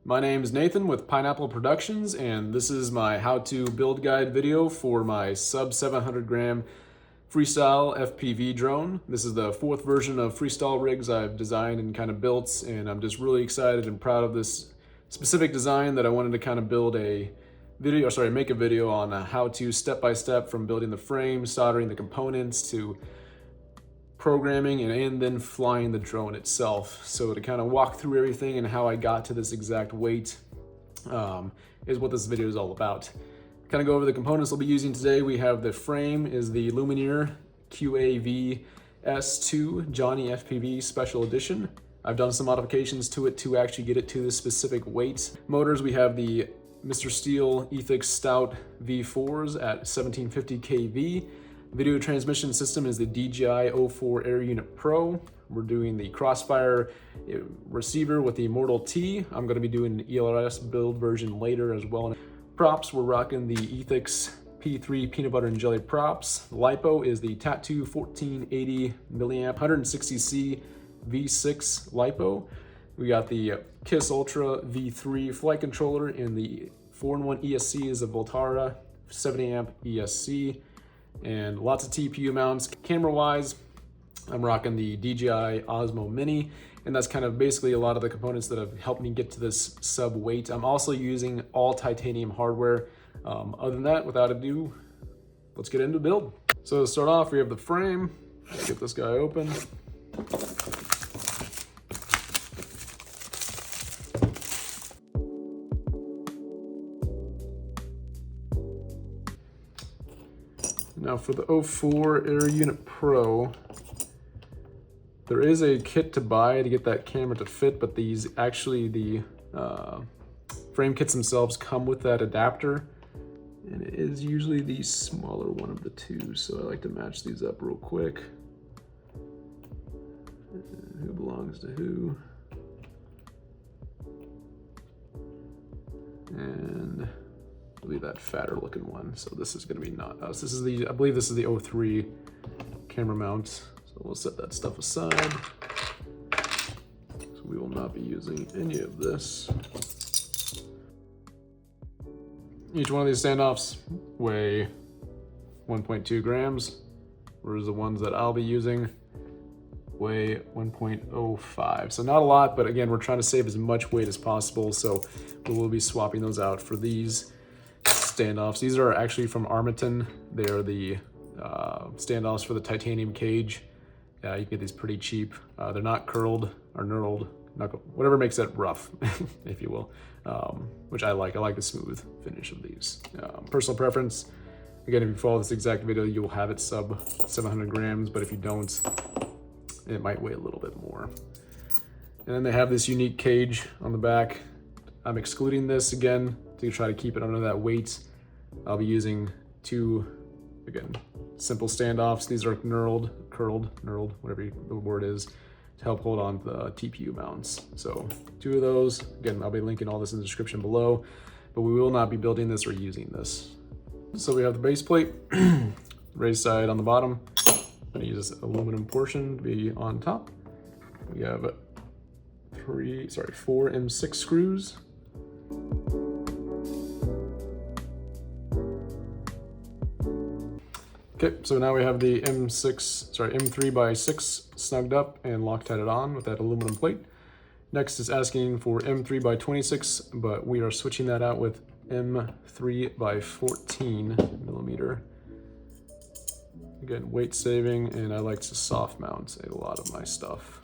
My name is Nathan with Pineapple Productions, and this is my how-to build guide video for my sub 700 gram FreeStyle FPV drone. This is the fourth version of FreeStyle rigs I've designed and kind of built, and I'm just really excited and proud of this specific design that I wanted to kind of build a video, make a video on how to step-by-step from building the frame, soldering the components, to programming and then flying the drone itself. So to kind of walk through everything and how I got to this exact weight is what this video is all about. Kind of go over the components we'll be using today. We have the frame is the Lumineer QAV-S2 JohnnyFPV Special Edition. I've done some modifications to it to actually get it to this specific weight. Motors, we have the Mr. Steel Ethix Stout V4s at 1750 kV. Video transmission system is the DJI 04 Air Unit Pro. We're doing the Crossfire receiver with the Immortal T. I'm going to be doing an ELRS build version later as well. Props, we're rocking the Ethix P3 Peanut Butter and Jelly props. LiPo is the Tattoo 1480 milliamp 160C V6 LiPo. We got the KISS Ultra V3 flight controller, and the 4-in-1 ESC is a Voltara 70 amp ESC. And lots of TPU mounts. Camera wise, I'm rocking the DJI Osmo Mini, and that's kind of basically a lot of the components that have helped me get to this sub weight. I'm also using all titanium hardware. Other than that, without ado, let's get into the build. So to start off, we have the frame. Let's get this guy open. Now for the 04 Air Unit Pro, there is a kit to buy to get that camera to fit, but these actually, the frame kits themselves come with that adapter, and it is usually the smaller one of the two, so I like to match these up real quick. Who belongs to who? And I believe that fatter looking one. So this is going to be not us. This is the, I believe this is the 03 camera mount. So we'll set that stuff aside. So we will not be using any of this. Each one of these standoffs weigh 1.2 grams, whereas the ones that I'll be using weigh 1.05. So not a lot, but again, we're trying to save as much weight as possible. So we will be swapping those out for these standoffs. These are actually from Armaton. They are the standoffs for the titanium cage. You can get these pretty cheap. They're not curled or knurled, whatever makes it rough, if you will, which I like. I like the smooth finish of these. Personal preference, again, if you follow this exact video, you will have it sub 700 grams, but if you don't, it might weigh a little bit more. And then they have this unique cage on the back. I'm excluding this again to try to keep it under that weight. I'll be using two, again, simple standoffs. These are knurled, curled, knurled, whatever the word is, to help hold on the TPU mounts. So two of those. Again, I'll be linking all this in the description below, but we will not be building this or using this. So we have the base plate, raised side on the bottom. I'm gonna use this aluminum portion to be on top. We have 4 M6 screws. Okay, so now we have the M3 by 6 snugged up and Loctited on with that aluminum plate. Next is asking for M3 by 26, but we are switching that out with M3 by 14 millimeter. Again, weight saving, and I like to soft mount a lot of my stuff.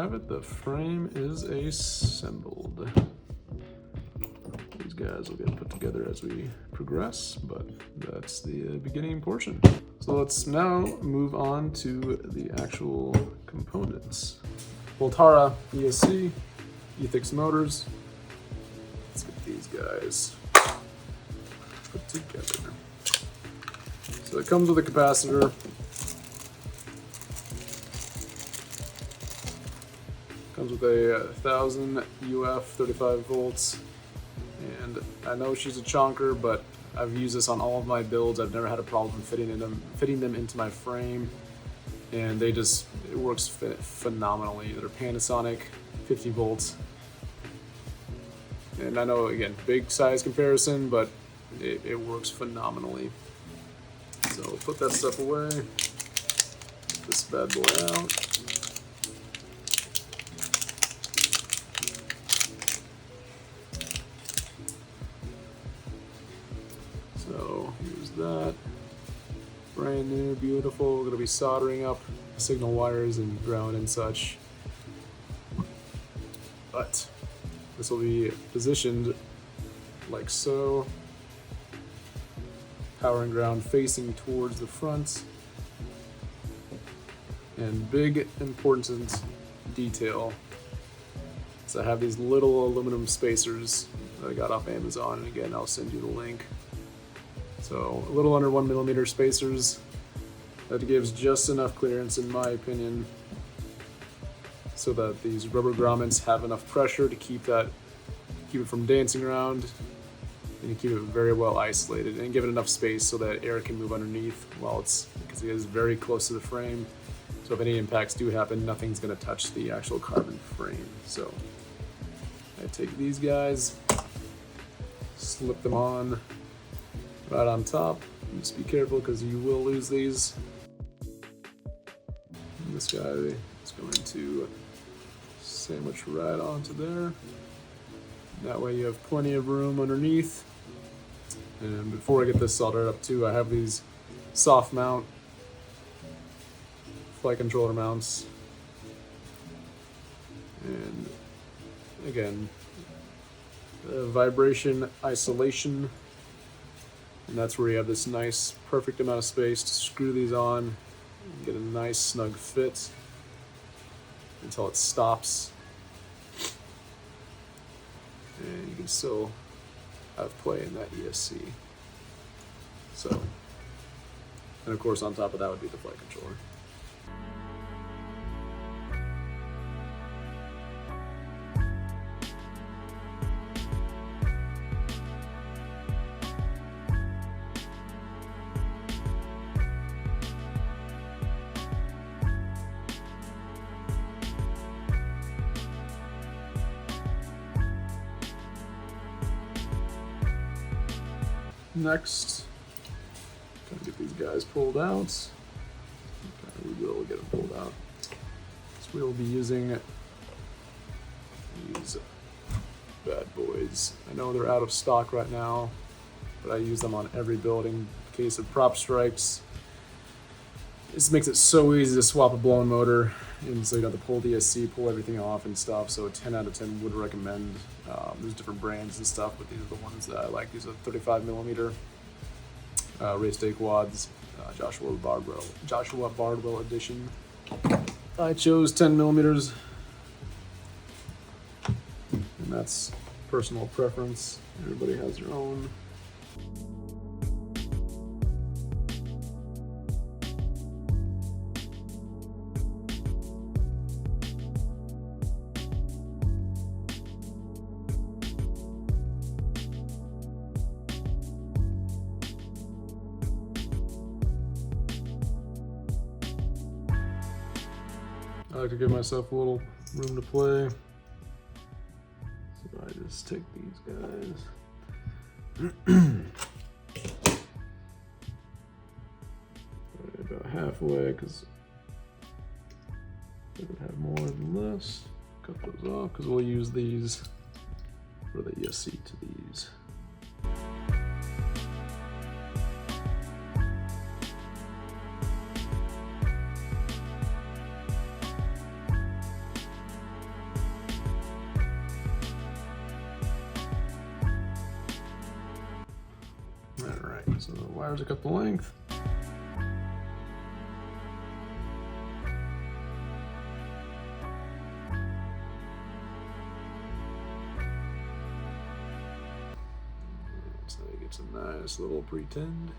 have it, the frame is assembled. These guys will get put together as we progress, but that's the beginning portion. So let's now move on to the actual components. Voltara ESC, Ethix motors. Let's get these guys put together. So it comes with a capacitor. Comes with a 1000 UF 35 volts. And I know she's a chonker, but I've used this on all of my builds. I've never had a problem fitting them into my frame. And it works phenomenally. They're Panasonic, 50 volts. And I know, again, big size comparison, but it works phenomenally. So we'll put that stuff away. Get this bad boy out. So here's that. Brand new, beautiful. We're going to be soldering up signal wires and ground and such. But this will be positioned like so. Power and ground facing towards the front. And big important detail is I have these little aluminum spacers that I got off Amazon, and again I'll send you the link. So a little under 1 millimeter spacers. That gives just enough clearance, in my opinion, so that these rubber grommets have enough pressure to keep it from dancing around, and you keep it very well isolated and give it enough space so that air can move underneath because it is very close to the frame. So if any impacts do happen, nothing's going to touch the actual carbon frame. So I take these guys, slip them on right on top. Just be careful because you will lose these. And this guy is going to sandwich right onto there. That way you have plenty of room underneath. And before I get this soldered up too, I have these soft mount flight controller mounts. And again, vibration isolation. And that's where you have this nice, perfect amount of space to screw these on and get a nice snug fit until it stops. And you can still have play in that ESC. So, and of course on top of that would be the flight controller. Next, gonna get these guys pulled out. Okay, we will get them pulled out. So we will be using these bad boys. I know they're out of stock right now, but I use them on every build in case of prop strikes. This makes it so easy to swap a blown motor, and so you don't have to pull the ESC, pull everything off and stuff. So a 10 out of 10 would recommend. There's different brands and stuff, but these are the ones that I like. These are 35 millimeter race day quads, Joshua Bardwell edition. I chose 10 millimeters, and that's personal preference. Everybody has their own. I like to give myself a little room to play. So I just take these guys. About halfway, because I would have more than this. Cut those off, because we'll use these for the ESC to these. wires are cut the length. So you get some nice little pretend.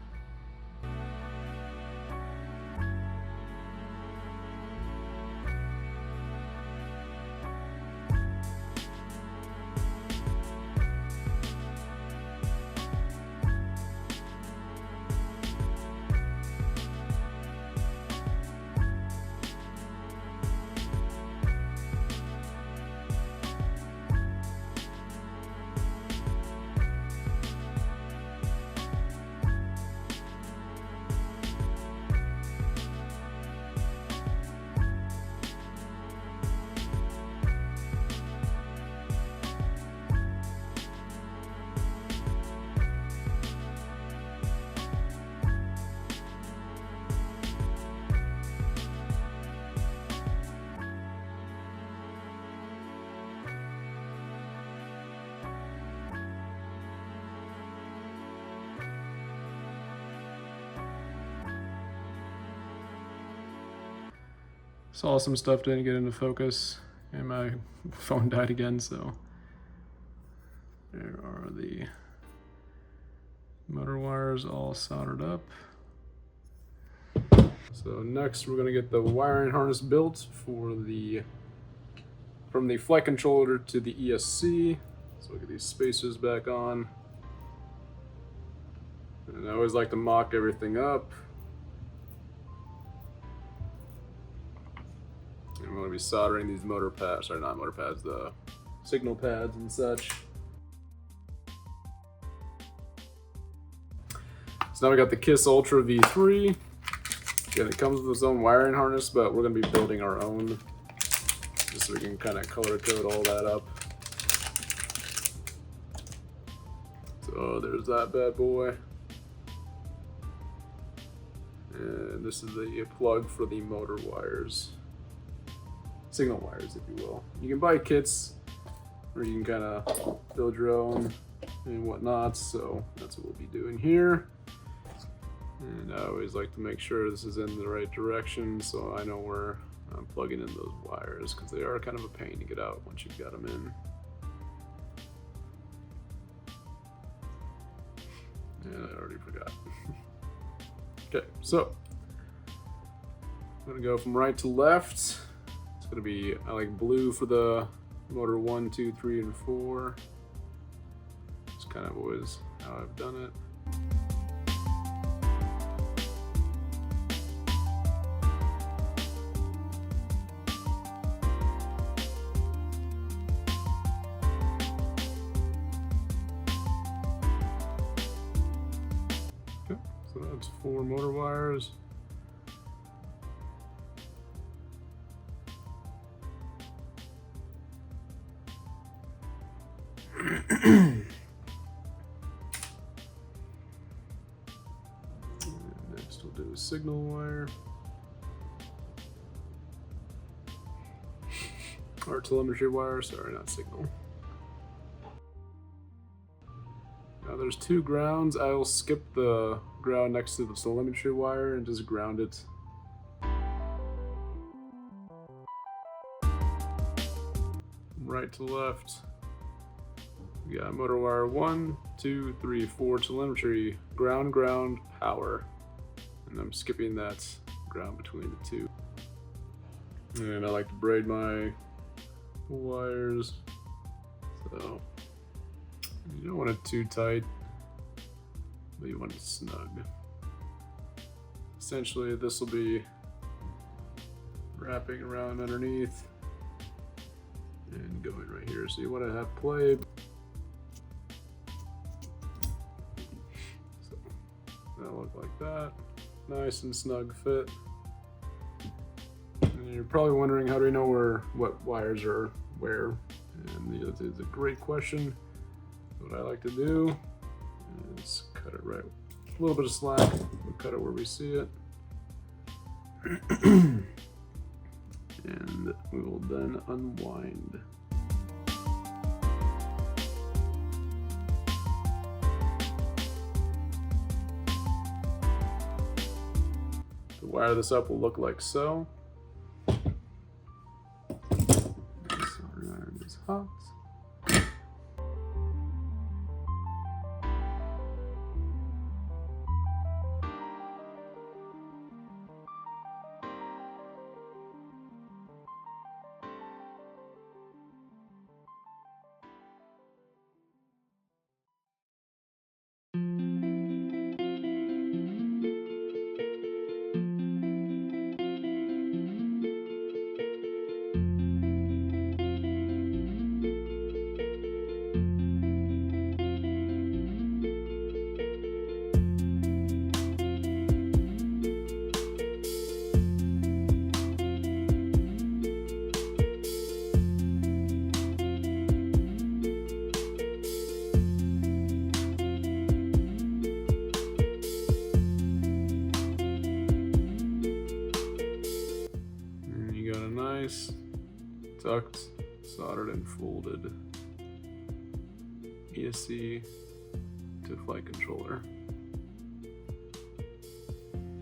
Saw some stuff didn't get into focus, and my phone died again, so there are the motor wires all soldered up. So next we're gonna get the wiring harness built for from the flight controller to the ESC. So we'll get these spacers back on. And I always like to mock everything up. I'm going to be soldering these motor pads, sorry, not motor pads, the signal pads and such. So now we got the KISS Ultra V3. Again, it comes with its own wiring harness, but we're going to be building our own, just so we can kind of color code all that up. So there's that bad boy. And this is the plug for the motor wires. Signal wires, if you will. You can buy kits, or you can kind of build your own and whatnot, so that's what we'll be doing here. And I always like to make sure this is in the right direction, so I know where I'm plugging in those wires, because they are kind of a pain to get out once you've got them in. And I already forgot. Okay, so I'm gonna go from right to left. Gonna be, I like blue for the motor 1, 2, 3, and 4. It's kind of always how I've done it. Okay, so that's 4 motor wires. Next we'll do a signal wire. Or telemetry wire, sorry, not signal. Now there's 2 grounds. I'll skip the ground next to the telemetry wire and just ground it. Right to left. We got motor wire 1, 2, 3, 4 telemetry, ground, power. And I'm skipping that ground between the 2. And I like to braid my wires. So you don't want it too tight, but you want it snug. Essentially, this will be wrapping around underneath and going right here. So you want to have play. So that'll look like that. Nice and snug fit. And you're probably wondering, how do we know what wires are where? And it's a great question. What I like to do is cut it right, a little bit of slack, we'll cut it where we see it. And we will then unwind. To wire this up will look like so. Soldering iron is hot. Duct, soldered and folded ESC to flight controller.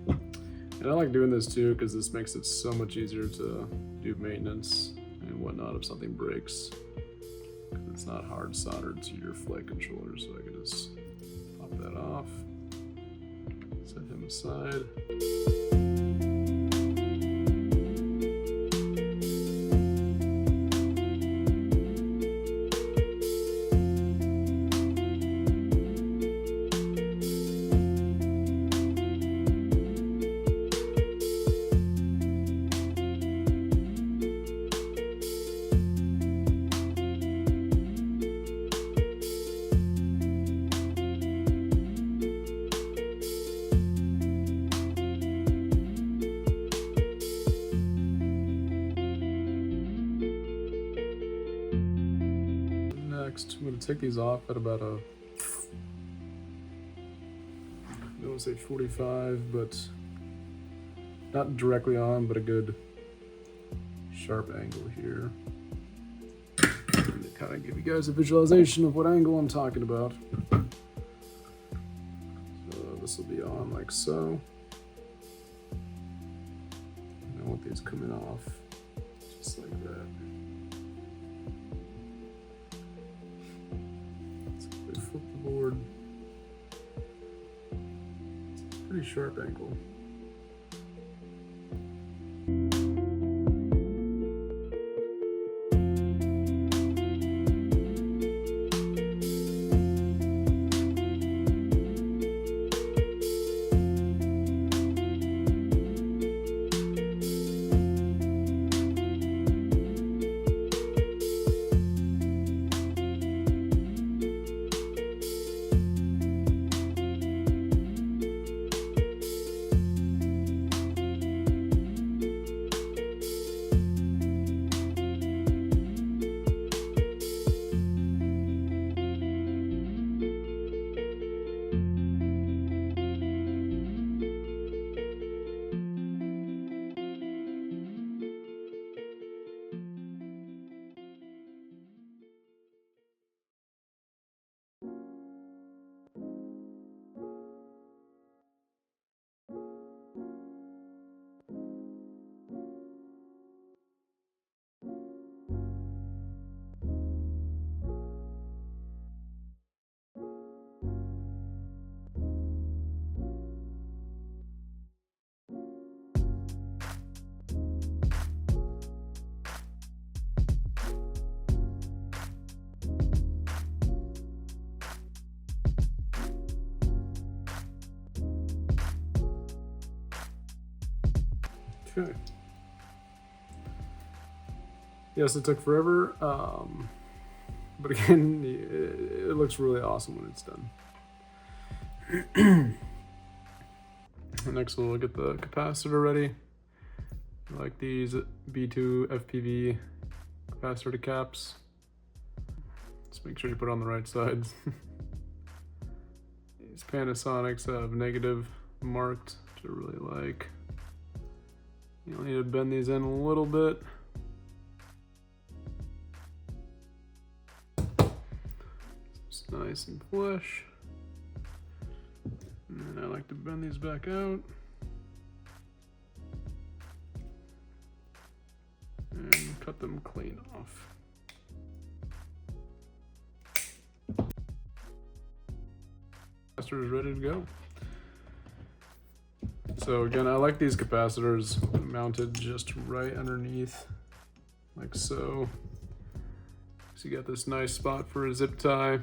And I like doing this too because this makes it so much easier to do maintenance and whatnot if something breaks. Because it's not hard soldered to your flight controller, so I can just pop that off, set him aside. I'm going to take these off at about a, I don't want to say 45, but not directly on, but a good sharp angle here. And to kind of give you guys a visualization of what angle I'm talking about. So this will be on like so. And I want these coming off just like that. Flip the board. It's a pretty sharp angle. Okay. Yes, it took forever, but again, it looks really awesome when it's done. Next, we'll get the capacitor ready. I like these B2 FPV capacitor caps. Just make sure you put it on the right sides. These Panasonics have negative marked, which I really like. You'll need to bend these in a little bit. It's nice and flush. And I like to bend these back out. and cut them clean off. Capacitor is ready to go. So again, I like these capacitors mounted just right underneath, like so. So you got this nice spot for a zip tie,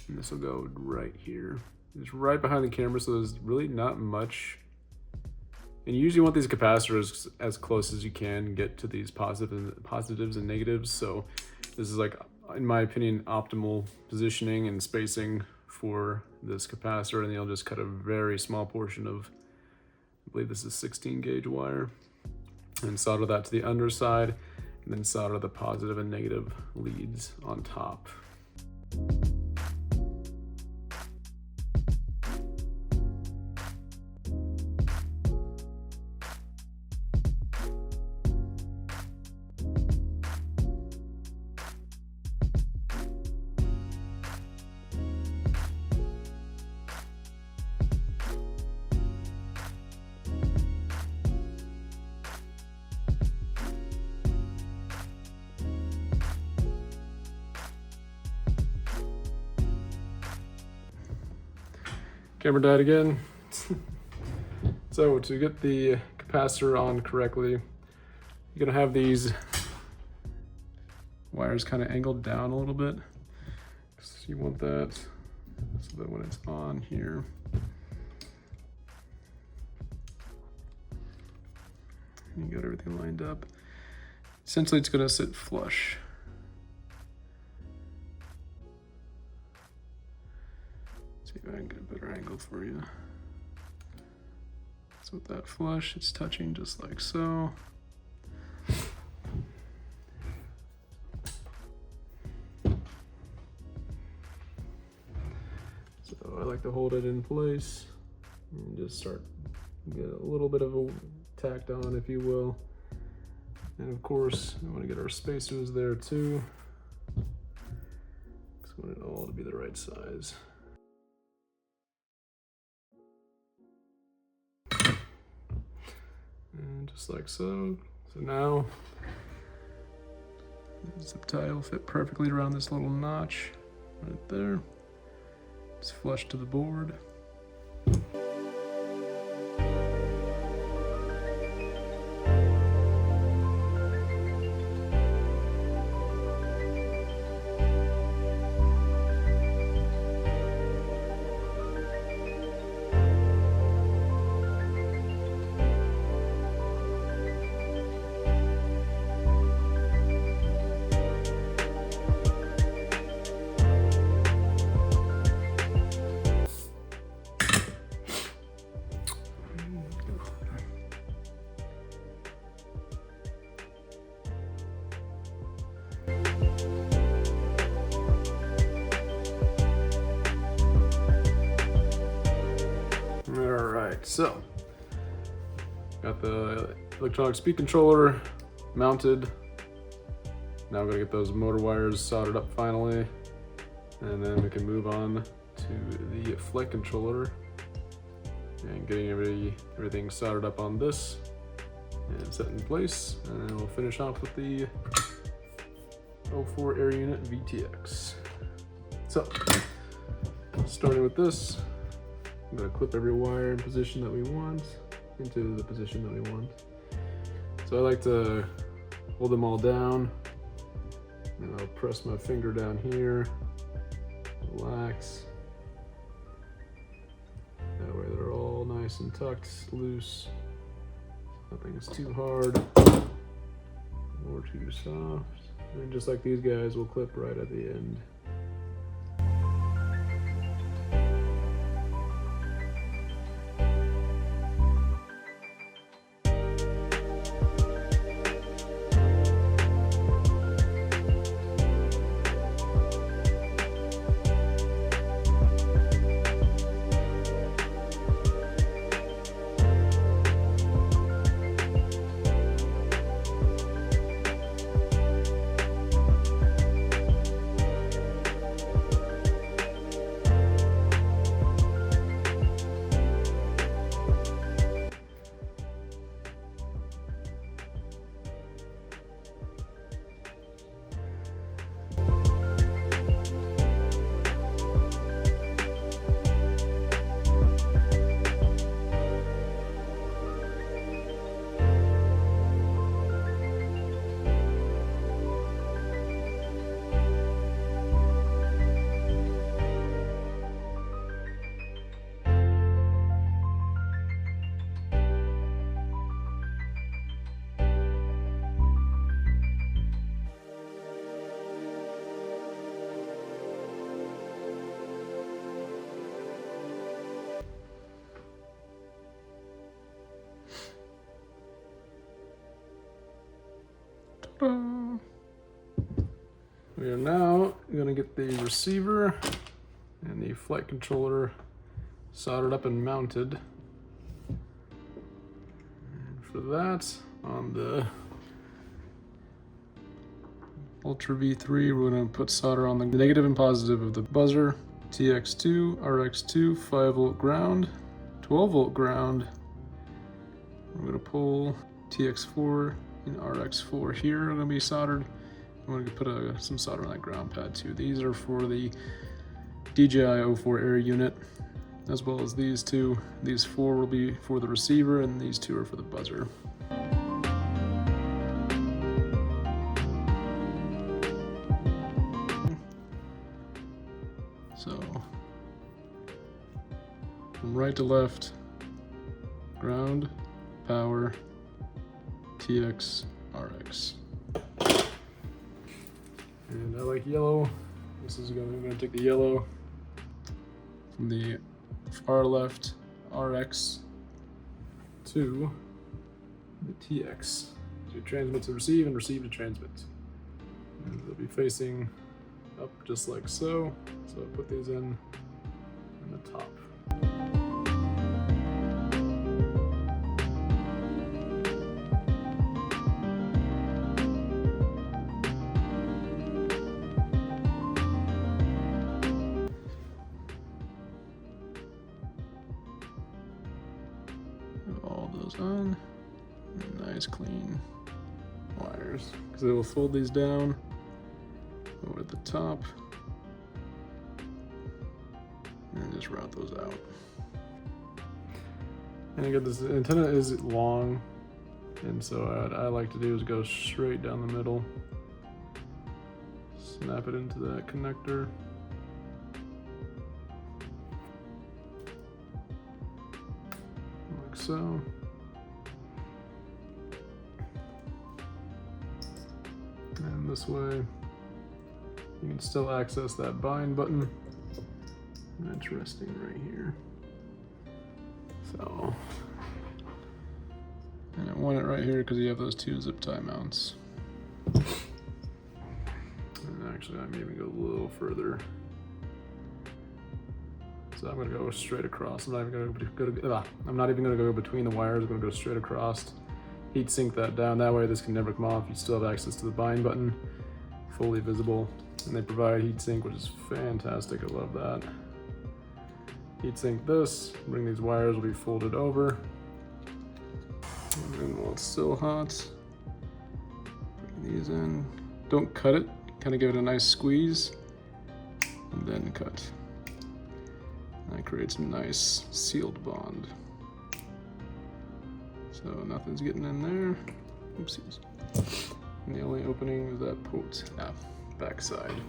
and this will go right here. It's right behind the camera, so there's really not much. And you usually want these capacitors as close as you can get to these positives and negatives. So this is, like, in my opinion, optimal positioning and spacing for this capacitor. And then I'll just cut a very small portion of, I believe this is 16 gauge wire, and solder that to the underside, and then solder the positive and negative leads on top. Camera died again. So to get the capacitor on correctly, you're gonna have these wires kind of angled down a little bit. So you want that so that when it's on here, you got everything lined up. Essentially, it's gonna sit flush. See if I can get a better angle for you. So with that flush, it's touching just like so. So I like to hold it in place and just start, get a little bit of a tacked on, if you will. And of course, we want to get our spacers there too. Just want it all to be the right size. And just like so. So now, the zip tie will fit perfectly around this little notch right there. It's flush to the board. Alright, so got the electronic speed controller mounted. Now I'm gonna get those motor wires soldered up finally, and then we can move on to the flight controller and getting everything soldered up on this and set in place, and then we'll finish off with the 04 air unit VTX. So starting with this, I'm going to clip every wire in position that we want into the position that we want. So I like to hold them all down, and I'll press my finger down here, relax. That way they're all nice and tucked, loose. Nothing's too hard or too soft. And just like these guys, will clip right at the end. We are now going to get the receiver and the flight controller soldered up and mounted. And for that, on the Ultra V3, we're going to put solder on the negative and positive of the buzzer, TX2, RX2, 5-volt ground, 12-volt ground. We're going to pull TX4 and RX4 here are going to be soldered. I'm going to put some solder on that ground pad too. These are for the DJI 04 air unit, as well as these two. These 4 will be for the receiver, and these 2 are for the buzzer. So, from right to left, ground, power, TX, RX. And I like yellow. This is I'm gonna take the yellow from the far left RX to the TX. So transmit to receive and receive to transmit. And they'll be facing up just like so. So I put these in the top. All those on. Nice clean wires, because they will fold these down over at the top and just route those out. And again, this antenna is long, and so what I like to do is go straight down the middle, snap it into that connector. Like so. And this way, you can still access that bind button. And it's resting right here. So, and I want it right here because you have those 2 zip tie mounts. And actually, I may even go a little further. So I'm gonna go straight across. I'm not even gonna go between the wires. I'm gonna go straight across. Heat sink that down. That way, this can never come off. You still have access to the bind button, fully visible. And they provide heat sink, which is fantastic. I love that. Heat sink this. Bring these wires will be folded over. And then while it's still hot, bring these in. Don't cut it. Kind of give it a nice squeeze, and then cut. That creates a nice sealed bond. So nothing's getting in there. Oopsies. And the only opening is that port back side.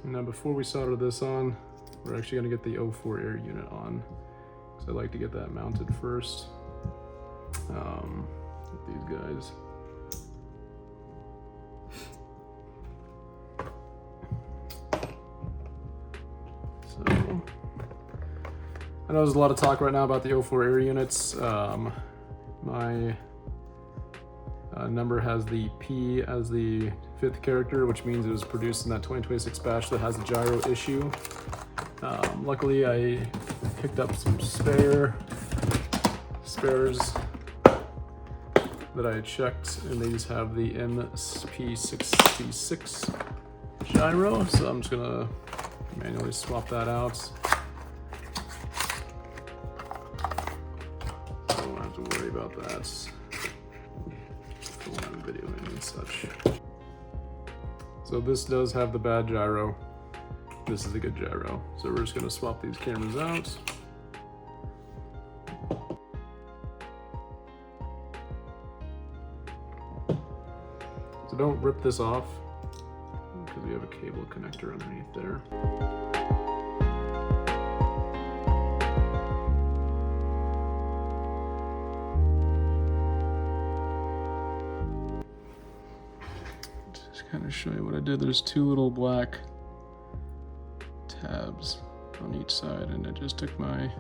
Now before we solder this on, we're actually going to get the 04 air unit on, because I like to get that mounted first with these guys. So I know there's a lot of talk right now about the 04 air units. My number has the P as the 5th character, which means it was produced in that 2026 batch that has a gyro issue. Luckily, I picked up some spares that I checked, and these have the MP66 gyro, so I'm just gonna manually swap that out. So I don't have to worry about that. Videoing and such. So this does have the bad gyro. This is a good gyro. So we're just gonna swap these cameras out. So don't rip this off, we have a cable connector underneath there. Just kind of show you what I did. There's two little black tabs on each side, and I just took my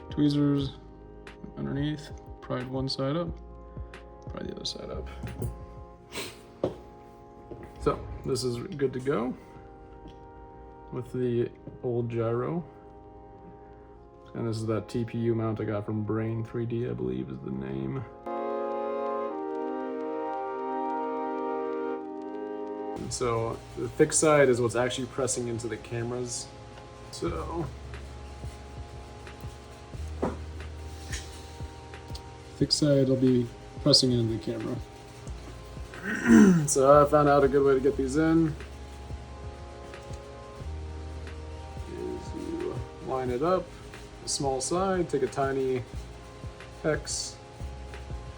tweezers underneath, pried one side up, pried the other side up. So this is good to go with the old gyro. And this is that TPU mount I got from Brain 3D, I believe is the name. And so the thick side is what's actually pressing into the cameras. So thick side will be pressing into the camera. So I found out a good way to get these in is you line it up, the small side, take a tiny hex,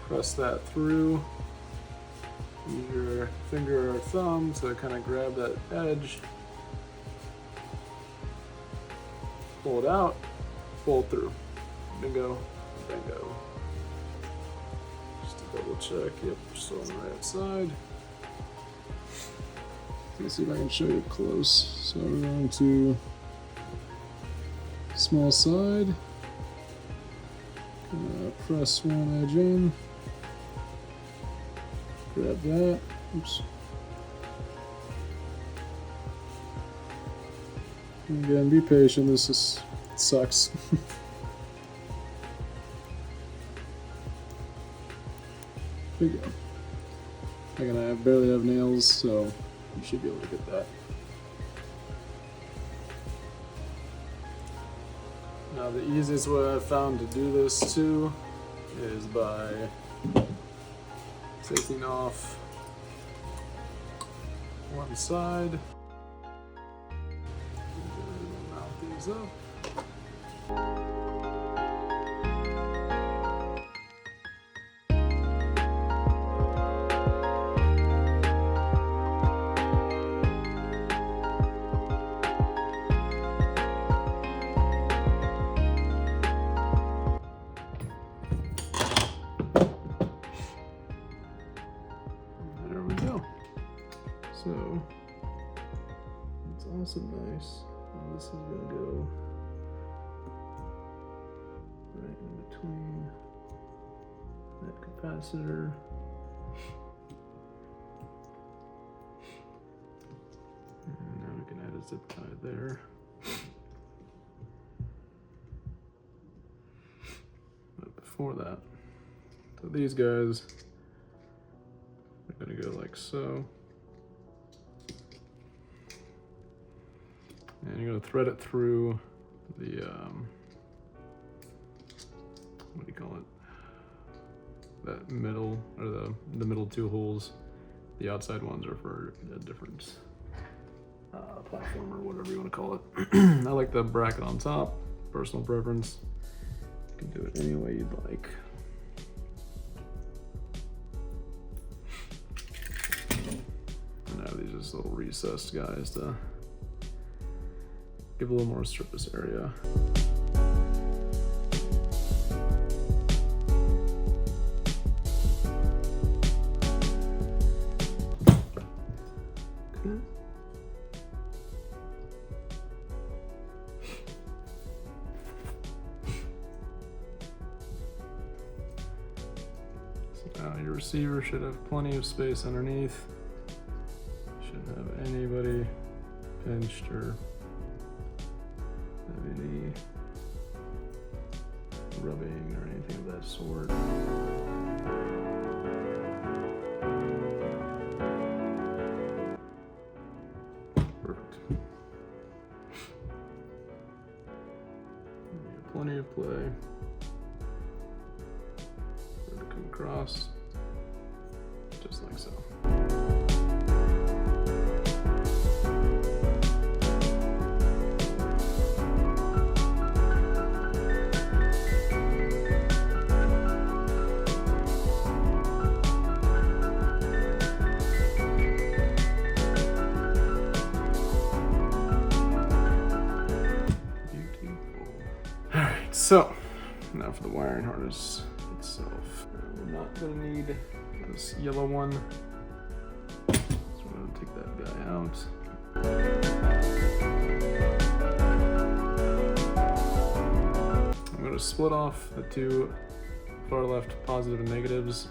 press that through, use your finger or thumb to kind of grab that edge, pull it out, fold through, bingo, bingo. Double check, yep, still on the right side. Let's see if I can show you close. So we're going to small side, press one edge in, grab that, oops. And again, be patient, this sucks. There you go. Again, I barely have nails, so you should be able to get that. Now the easiest way I've found to do this too is by taking off one side and mount these up. So it's also nice. And this is going to go right in between that capacitor. And now we can add a zip tie there. But before that, so these guys are going to go like so. And you're going to thread it through the, what do you call it? That middle, or the middle two holes. The outside ones are for a different platform or whatever you want to call it. I like the bracket on top, personal preference. You can do it any way you'd like. And now these are just little recessed guys to give a little more surface area. Okay. So now your receiver should have plenty of space underneath. Shouldn't have anybody pinched or any rubbing or anything of that sort. Perfect. Plenty of play for it to come across, just like so. So now for the wiring harness itself. We're not gonna need this yellow one. So we're gonna take that guy out. I'm gonna split off the two far left positive and negatives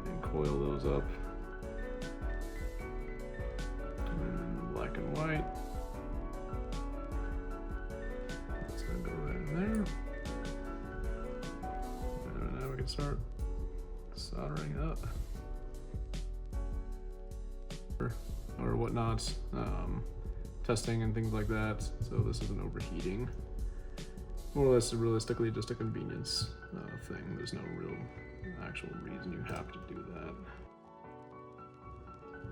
and coil those up. And black and white. That's gonna go right in there. And now we can start soldering up. Or whatnot, testing and things like that. So this isn't overheating. More or less, realistically, just a convenience thing. There's no real actual reason you have to do that.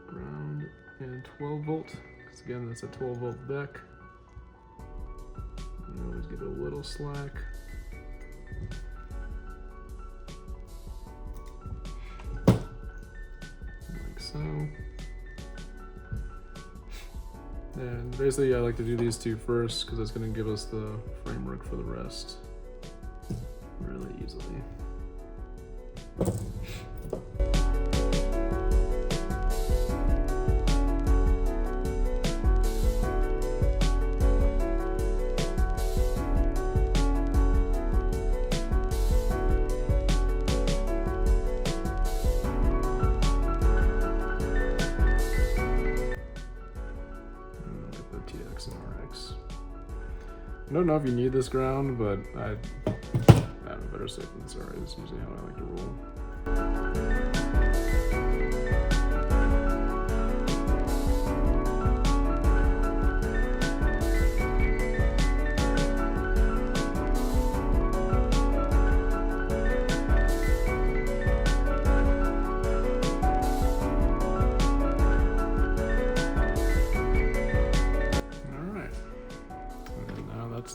Ground and 12 volt, because again, that's a 12 volt deck. You always get a little slack. Like so. And basically I like to do these two first because that's going to give us the framework for the rest really easily. I don't know if you need this ground, but I have a better safe than sorry. This is usually how I like to roll.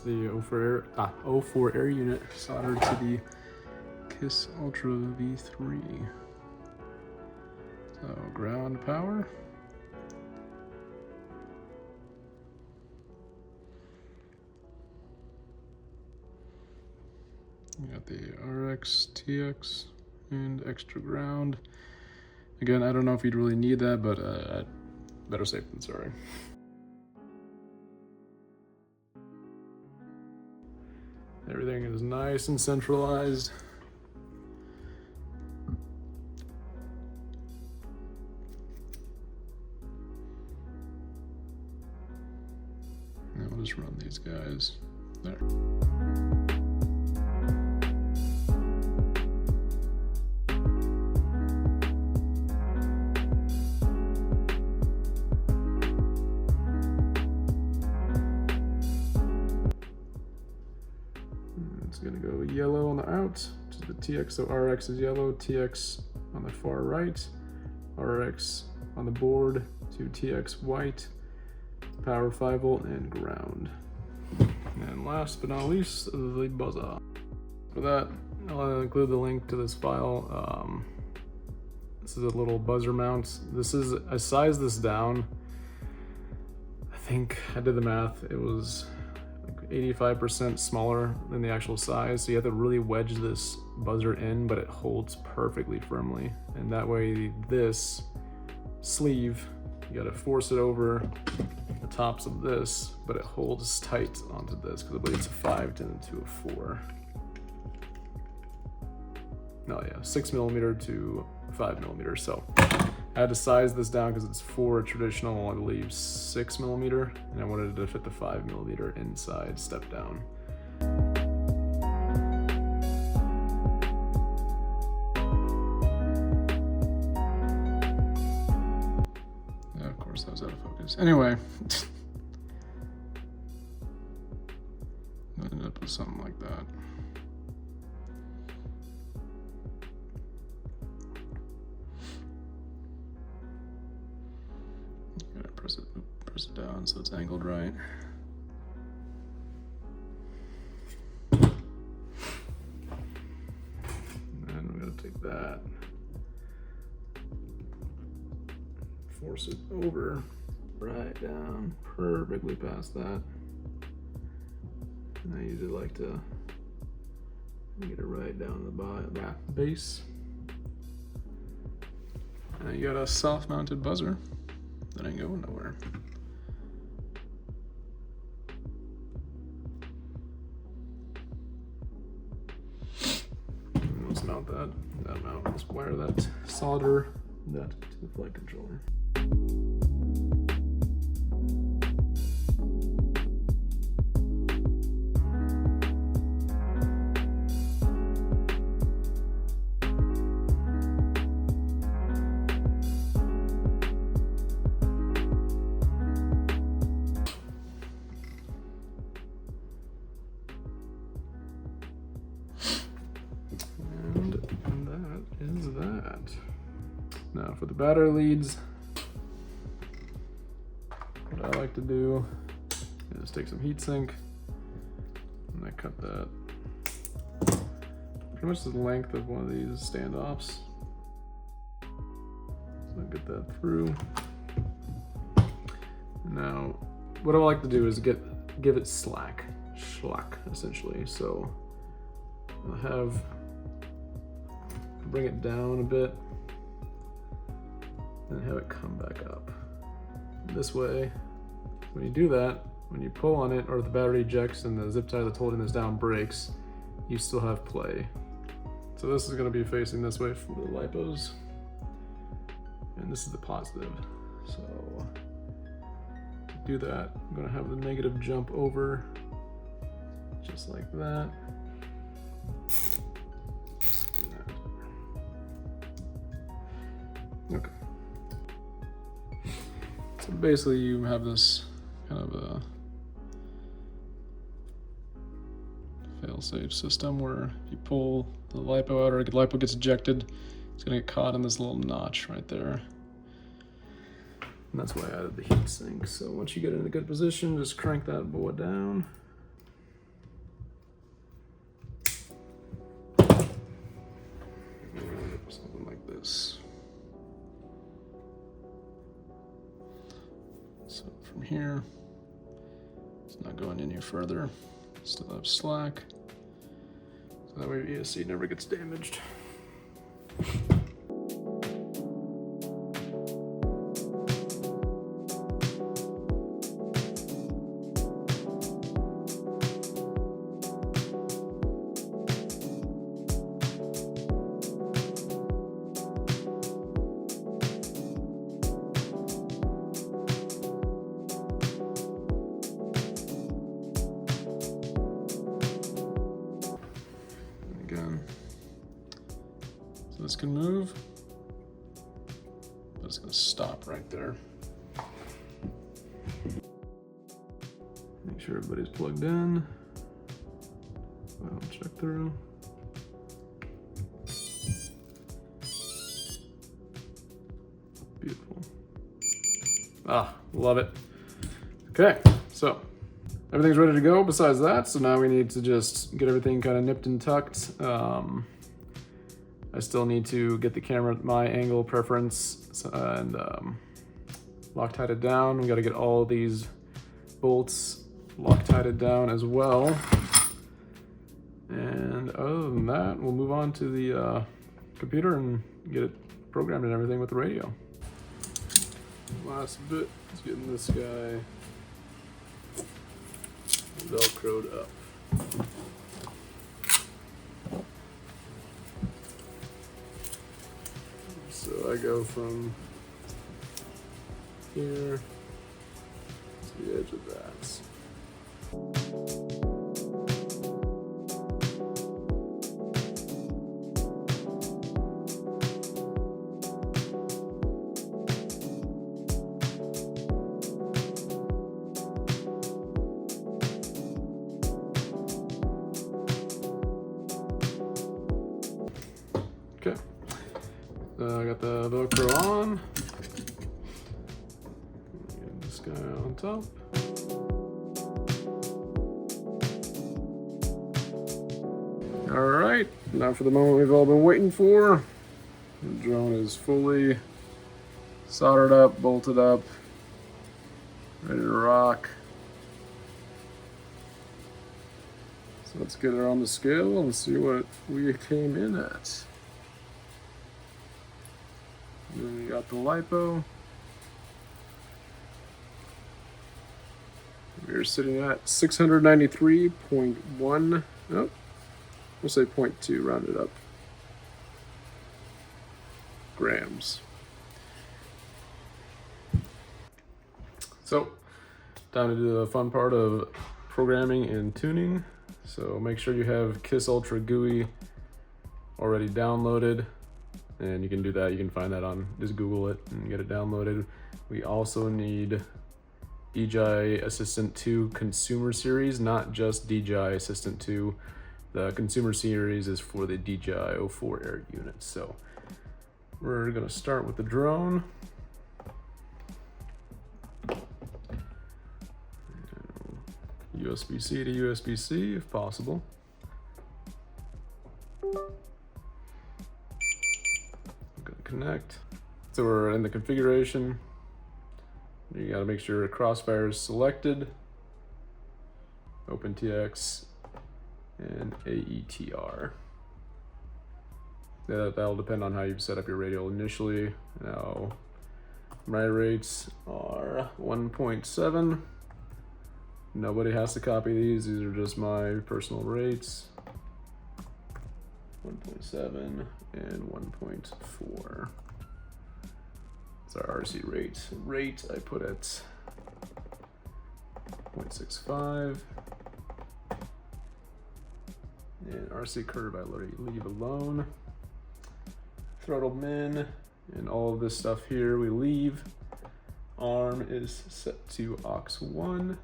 The O4 air unit soldered to the KISS Ultra V3. So ground power. You got the RX, TX, and extra ground. Again, I don't know if you'd really need that, but better safe than sorry. Everything is nice and centralized. Now we'll just run these guys there. It's gonna go yellow on the out to the TX, so RX is yellow, TX on the far right, RX on the board to TX white, power 5 volt and ground. And last but not least, the buzzer. For that, I'll include the link to this file. This is a little buzzer mount. I sized this down. I think I did the math. It was 85% smaller than the actual size, so you have to really wedge this buzzer in, but it holds perfectly firmly. And that way this sleeve, you gotta force it over the tops of this, but it holds tight onto this because I believe it's a 5 to a 4. No, yeah, 6mm to 5mm. So I had to size this down because it's for a traditional, I believe, 6mm, and I wanted it to fit the 5mm inside step down. Yeah, of course, that was out of focus. Anyway, I ended up with something like that. Press it down so it's angled right. And then we're gonna take that, force it over, right down, perfectly past that. And I usually like to get it right down to the bottom, base. And you got a self-mounted buzzer that ain't going nowhere. Let's mount that mount. Let's wire that, solder that to the flight controller. Now for the battery leads, what I like to do is take some heat sink and I cut that pretty much the length of one of these standoffs. So I get that through. Now, what I like to do is give it slack essentially. So I'll bring it down a bit and have it come back up. This way, when you do that, when you pull on it or the battery ejects and the zip tie that's holding this down breaks, you still have play. So this is gonna be facing this way for the lipos, and this is the positive. So to do that, I'm gonna have the negative jump over, just like that. Okay. So basically you have this kind of a fail-safe system where if you pull the lipo out or the lipo gets ejected, it's gonna get caught in this little notch right there. And that's why I added the heat sink. So once you get it in a good position, just crank that board down. Something like this. So from here, it's not going any further. Still have slack. So that way your ESC never gets damaged. So this can move, but it's going to stop right there. Make sure everybody's plugged in. I'll check through. Beautiful. Ah, love it. Okay, so everything's ready to go besides that. So now we need to just get everything kind of nipped and tucked. I still need to get the camera at my angle preference and Loctited down. We got to get all these bolts Loctited down as well. And other than that, we'll move on to the computer and get it programmed and everything with the radio. Last bit is getting this guy Velcroed up. So I go from here to the edge of that. Okay, so I got the Velcro on. Get this guy on top. All right, now for the moment we've all been waiting for. The drone is fully soldered up, bolted up, ready to rock. Let's get her on the scale and see what we came in at. And then we got the lipo. We're sitting at 693.1. Oh, we'll say 0.2, round it up. Grams. So, time to do the fun part of programming and tuning. So make sure you have KISS Ultra GUI already downloaded, and you can do that. You can find that on, just Google it and get it downloaded. We also need DJI Assistant 2 Consumer Series, not just DJI Assistant 2. The Consumer Series is for the DJI 04 Air units. So we're gonna start with the drone. USB-C to USB-C if possible. I'm gonna connect. So we're in the configuration. You gotta make sure Crossfire is selected, OpenTX, and AETR. That'll depend on how you've set up your radial initially. Now, my rates are 1.7. Nobody has to copy these. These are just my personal rates. 1.7 and 1.4. It's our RC rate. Rate I put at 0.65. And RC curve I leave alone. Throttle min and all of this stuff here we leave. Arm is set to aux1.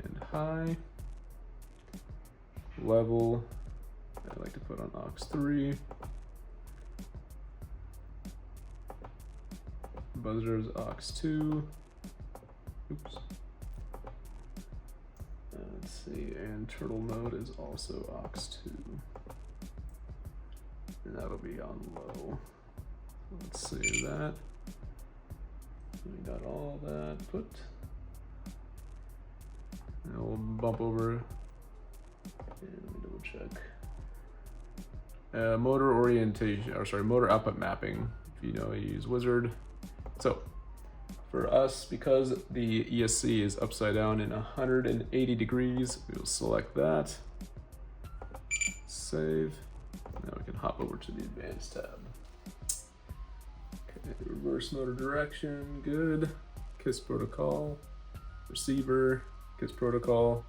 And high. Level, I like to put on aux3. Buzzer is aux2. Oops. Let's see, and turtle mode is also aux2. And that'll be on low. Let's save that. We got all that put. And we'll bump over and let me double check. Motor orientation, or sorry, motor output mapping. If you know, you use Wizard. So for us, because the ESC is upside down in 180 degrees, we'll select that. Save. Now we can hop over to the advanced tab. Okay, reverse motor direction, good. KISS protocol, receiver, KISS protocol.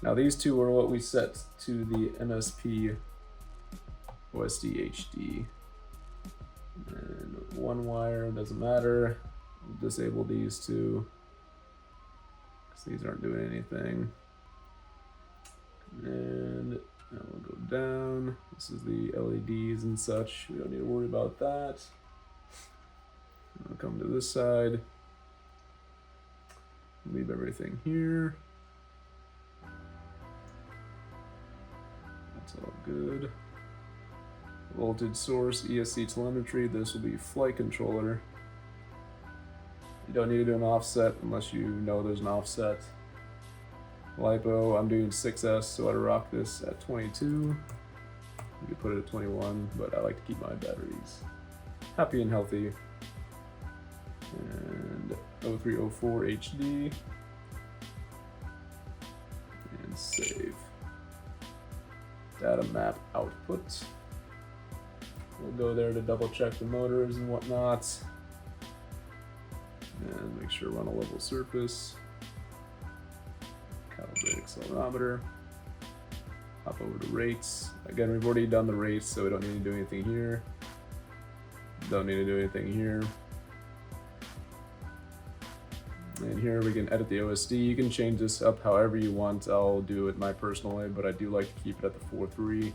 Now these two are what we set to the MSP OSD HD. And one wire, doesn't matter. We'll disable these two because these aren't doing anything. And now we'll go down. This is the LEDs and such. We don't need to worry about that. I'll come to this side. Leave everything here. That's all good. Voltage source, ESC telemetry. This will be flight controller. You don't need to do an offset unless you know there's an offset. LiPo, I'm doing 6S, so I'd rock this at 22. You could put it at 21, but I like to keep my batteries happy and healthy. And 0304 HD. And save. Data map output. We'll go there to double check the motors and whatnot. And make sure we're on a level surface. Calibrate accelerometer. Hop over to rates. Again, we've already done the rates, so we don't need to do anything here. Don't need to do anything here. And here we can edit the OSD. You can change this up however you want. I'll do it my personal way, but I do like to keep it at the 4.3.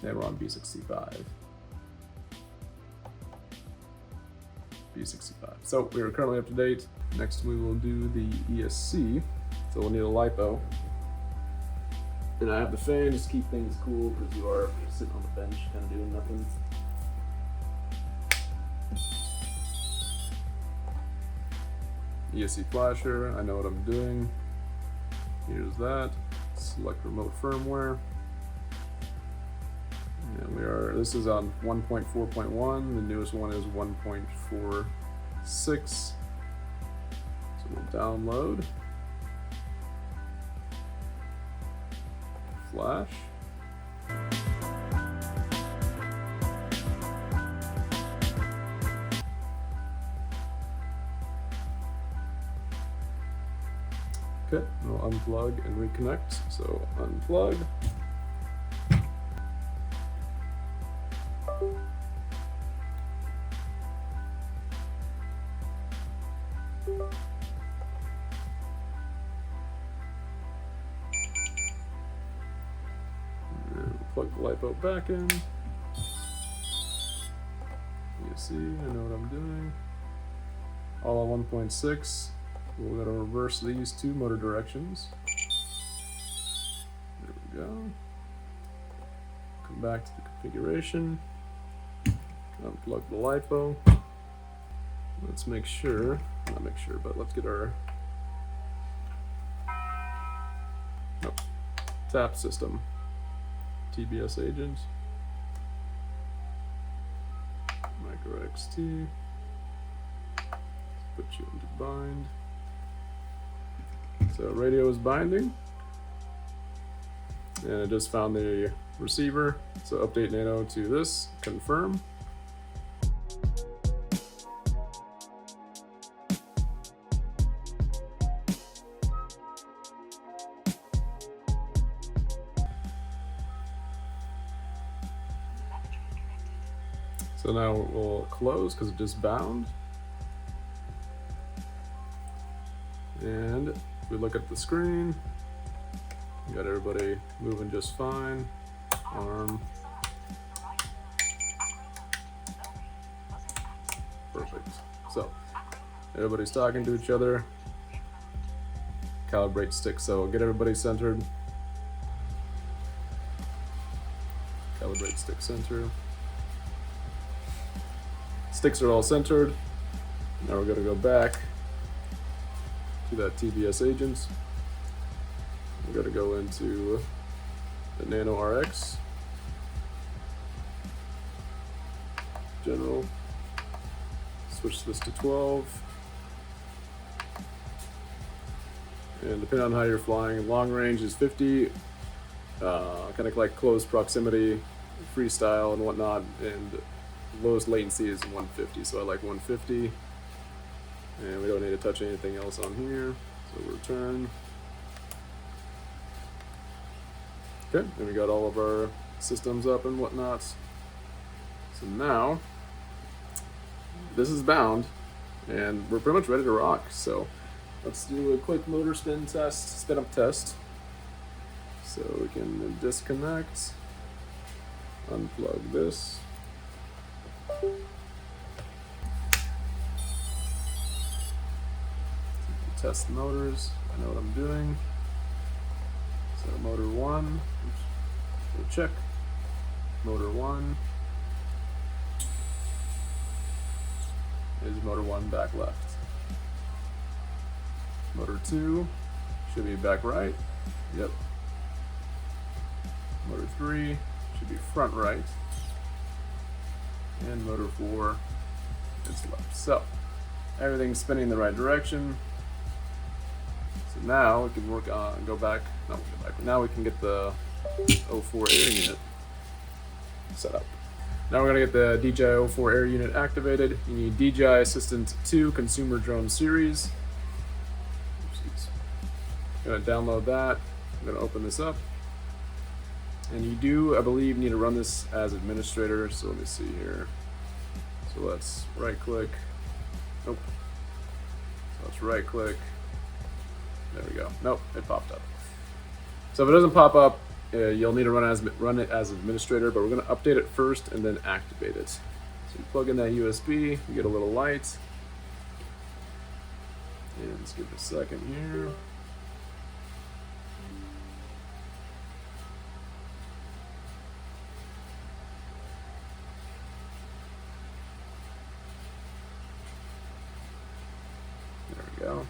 And we're on B65. B65. So we are currently up to date. Next we will do the ESC. So we'll need a LiPo. And I have the fan just to keep things cool because you are sitting on the bench kind of doing nothing. ESC Flasher, I know what I'm doing. Here's that. Select remote firmware. And this is on 1.4.1. The newest one is 1.46. So we'll download Flash. Okay, we'll unplug and reconnect. So unplug. Plug the LiPo back in. You see, I know what I'm doing. All on 1.6. We're going to reverse these two motor directions. There we go. Come back to the configuration. Unplug the LiPo. Let's make sure, not make sure, but let's get our tap system. TBS agent. Micro XT. Put you into bind. So radio is binding. And I just found the receiver. So update Nano to this, confirm. So now we'll close because it just bound. And if we look at the screen, we got everybody moving just fine. Arm. Perfect. So everybody's talking to each other. Calibrate stick. So get everybody centered. Calibrate stick center. Sticks are all centered. Now we're going to go back to that TBS agent. We're going to go into the Nano RX. General. Switch this to 12. And depending on how you're flying, long range is 50. Kind of like close proximity, FreeStyle and whatnot, and lowest latency is 150, so I like 150. And we don't need to touch anything else on here. So return. Okay, and we got all of our systems up and whatnot. So now, this is bound, and we're pretty much ready to rock. So let's do a quick motor spin test, spin up test. So we can disconnect, unplug this. Test the motors. I know what I'm doing. So motor 1, we'll check. Motor 1 is motor 1 back left. Motor 2 should be back right. Yep. Motor 3 should be front right. And motor 4 is left. So everything's spinning in the right direction. So now we can work on, go back, now we can get the 04 air unit set up. Now we're gonna get the DJI 04 air unit activated. You need DJI Assistant 2 Consumer Drone Series. I'm gonna download that. I'm gonna open this up. And you do, I believe, need to run this as administrator. So let me see here. So let's right click. Nope. So let's right click. There we go. Nope, it popped up. So if it doesn't pop up, you'll need to run it as administrator, but we're going to update it first and then activate it. So you plug in that USB, you get a little light. And let's give it a second here. There we go.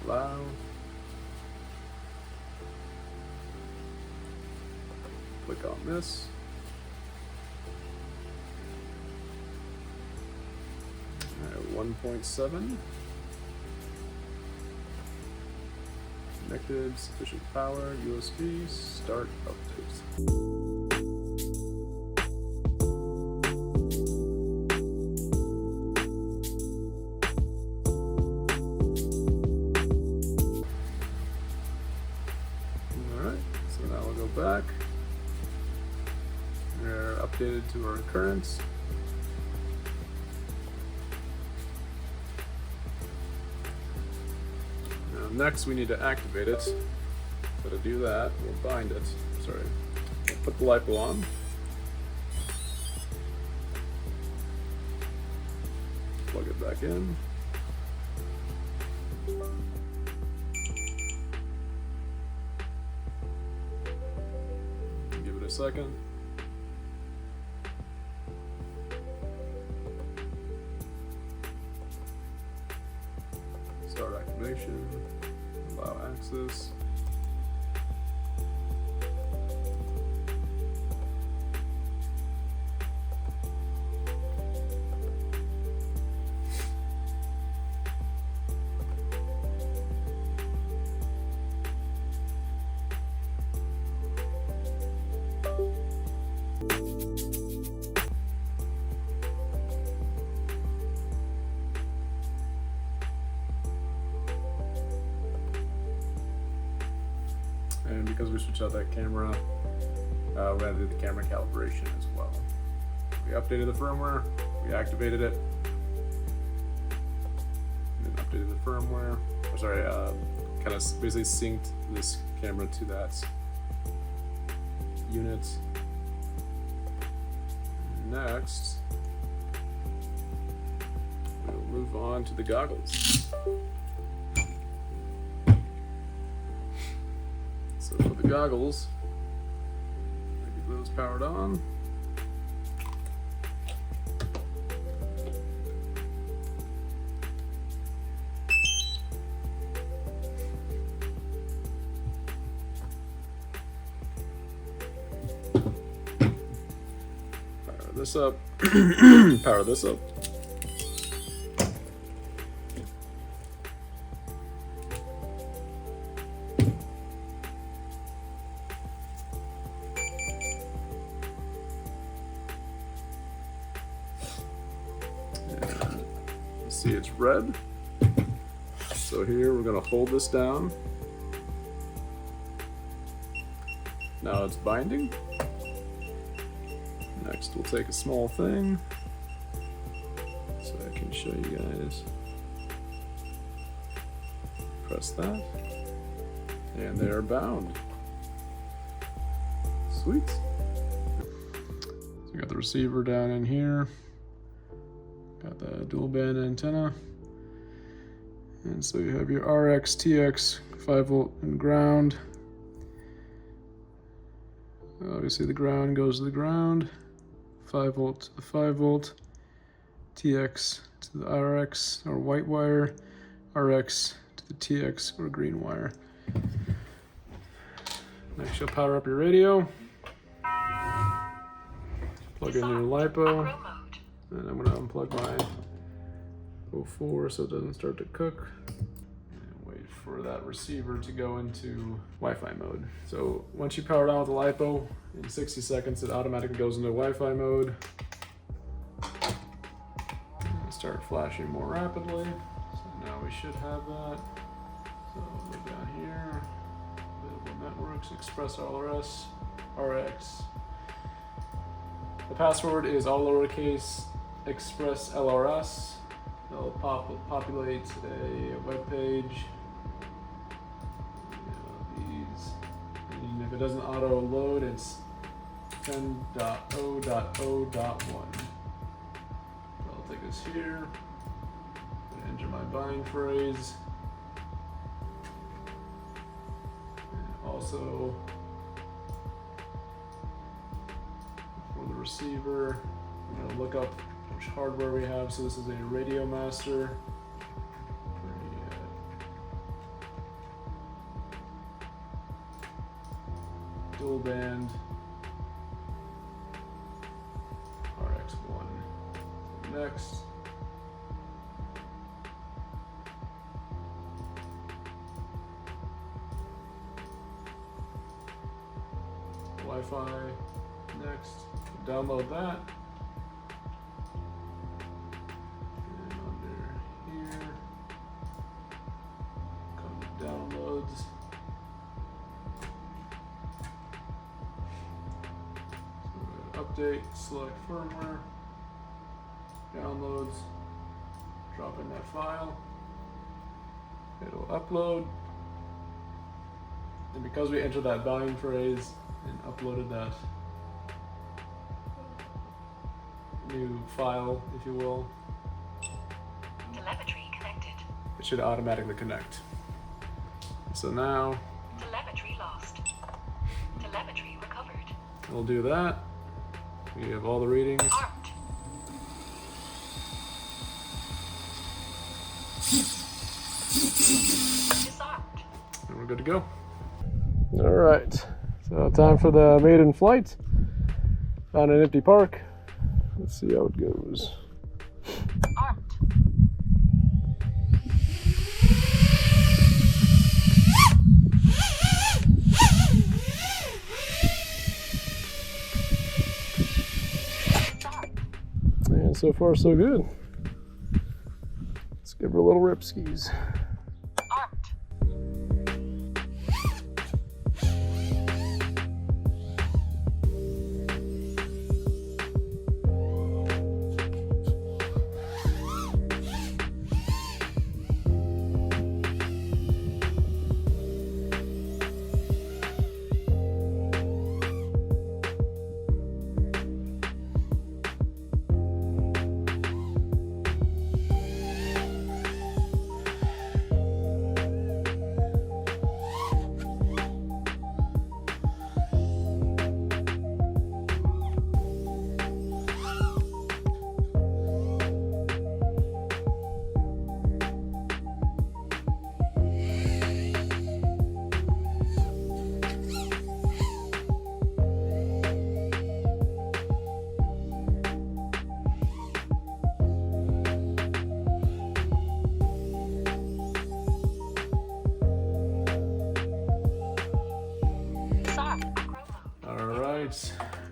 Allow. click on this. All right, 1.7. Connected, sufficient power, USB, start updates. Alright, so now we'll go back. We're updated to our current. Next, we need to activate it. So to do that, we'll bind it. Sorry. We'll put the LiPo on. Plug it back in. Give it a second. Start activation. Allow access. And because we switched out that camera, we're going to do the camera calibration as well. We updated the firmware, we activated it, and then updated the firmware. Kind of basically synced this camera to that unit. Next, we'll move on to the goggles. So for the goggles, get those powered on. Power this up. Power this up. See, it's red. So here we're going to hold this down. Now it's binding. Next we'll take a small thing so I can show you guys. Press that and they are bound. Sweet. So we got the receiver down in here. Got the dual band antenna. And so you have your RX, TX, 5 volt and ground. Obviously the ground goes to the ground. 5 volt to the 5 volt. TX to the RX or white wire. RX to the TX or green wire. Next you'll power up your radio. Plug in your LiPo. And I'm going to unplug my 04 so it doesn't start to cook. And wait for that receiver to go into Wi-Fi mode. So once you power it on with the LiPo, in 60 seconds it automatically goes into Wi-Fi mode. And start flashing more rapidly. So now we should have that. So look down here. Available networks, Express ELRS, RX. The password is all lowercase. Express ELRS. It'll populate a web page. These, and if it doesn't auto load, it's 10.0.0.1. I'll take this here. Enter my bind phrase. And also for the receiver, I'm going to look up which hardware we have. So this is a Radio Master. Dual band Next. Wi-Fi. Next. Download that. And under here, come to downloads. So update, select firmware, downloads, drop in that file. It'll upload. And because we entered that volume phrase and uploaded that new file, if you will, telemetry connected. It should automatically connect. So now, Telemetry lost. Telemetry recovered. we'll do that. We have all the readings. Armed. Disarmed. And we're good to go. All right, so time for the maiden flight. Found an empty park. Let's see how it goes. Armed. Disarmed. And so far, so good. Let's give her a little rip skis. Armed.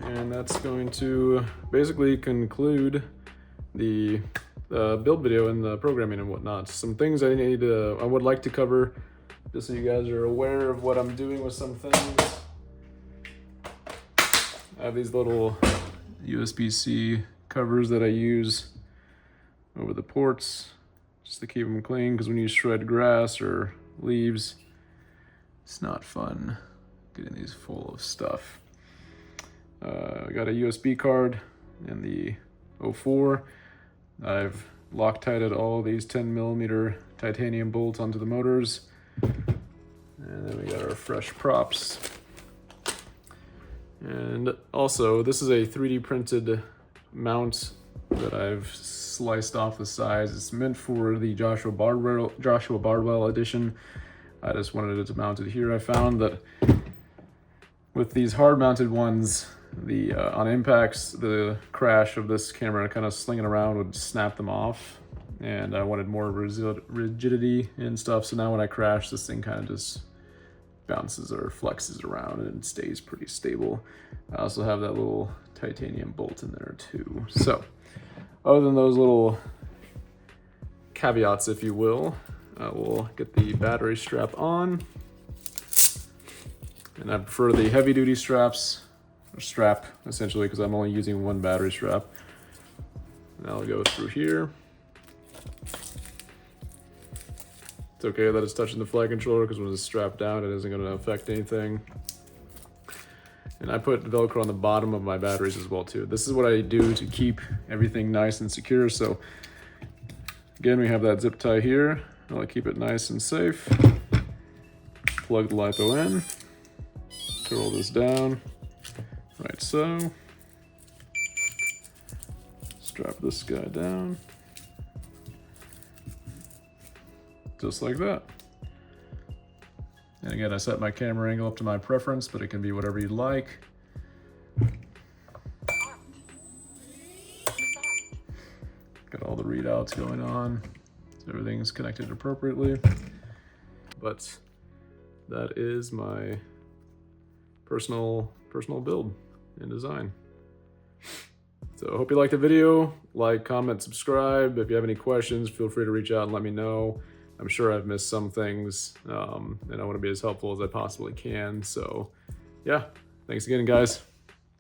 And that's going to basically conclude the build video and the programming and whatnot. Some things I would like to cover, just so you guys are aware of what I'm doing with some things. I have these little USB-C covers that I use over the ports just to keep them clean, because when you shred grass or leaves, it's not fun getting these full of stuff. I got a USB card in the 04. I've Loctited all these 10mm titanium bolts onto the motors. And then we got our fresh props. And also, this is a 3D printed mount that I've sliced off the sides. It's meant for the Joshua Bardwell edition. I just wanted it mounted here. I found that with these hard mounted ones, on impacts, the crash of this camera kind of slinging around would snap them off, and I wanted more rigidity and stuff. So now when I crash, this thing kind of just bounces or flexes around and it stays pretty stable. I also have that little titanium bolt in there too. So other than those little caveats, if you will, we'll get the battery strap on. And I prefer the heavy duty straps, or strap essentially, because I'm only using one battery strap. And I'll go through here. It's okay that it's touching the flight controller, because when it's strapped down, it isn't going to affect anything. And I put Velcro on the bottom of my batteries as well too. This is what I do to keep everything nice and secure. So again, we have that zip tie here. I'll keep it nice and safe. Plug the LiPo in. Roll this down, right so. Strap this guy down. Just like that. And again, I set my camera angle up to my preference, but it can be whatever you'd like. layouts going on. So everything's connected appropriately. But that is my personal build and design. So I hope you liked the video. Like, comment, subscribe. If you have any questions, feel free to reach out and let me know. I'm sure I've missed some things, and I want to be as helpful as I possibly can. So yeah, thanks again, guys.